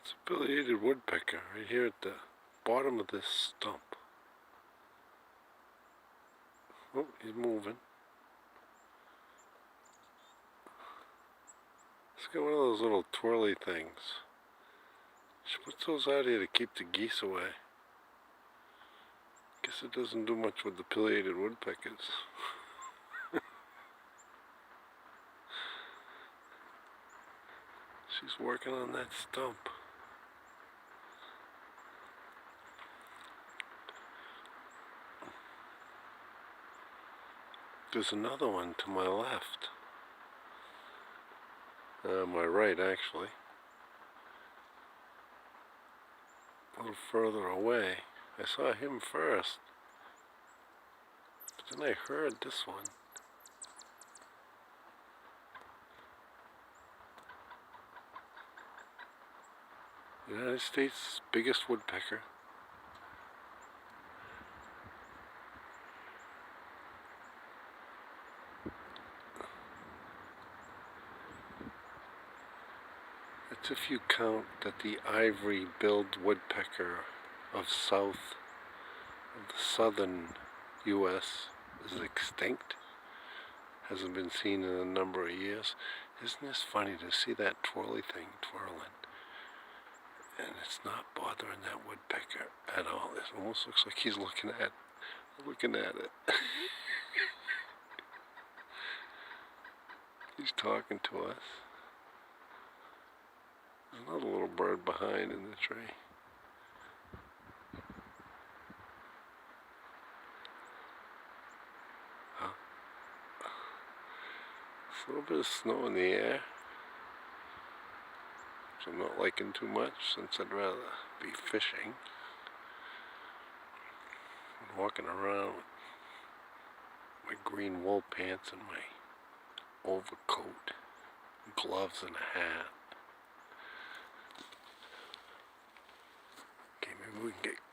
It's a pileated woodpecker right here at the bottom of this stump. Oh, he's moving. He's got one of those little twirly things. She puts those out here to keep the geese away. Guess it doesn't do much with the pileated woodpeckers. She's working on that stump. There's another one to my left. My right, actually. A little further away. I saw him first. But then I heard this one. United States' biggest woodpecker. That's if you count that the ivory-billed woodpecker of the southern U.S. is extinct. Hasn't been seen in a number of years. Isn't this funny to see that twirly thing twirling? And it's not bothering that woodpecker at all. It almost looks like he's looking at it. He's talking to us. There's another little bird behind in the tree. There's a little bit of snow in the air, which I'm not liking too much since I'd rather be fishing. I'm walking around with my green wool pants and my overcoat, gloves and a hat. Okay, maybe we can get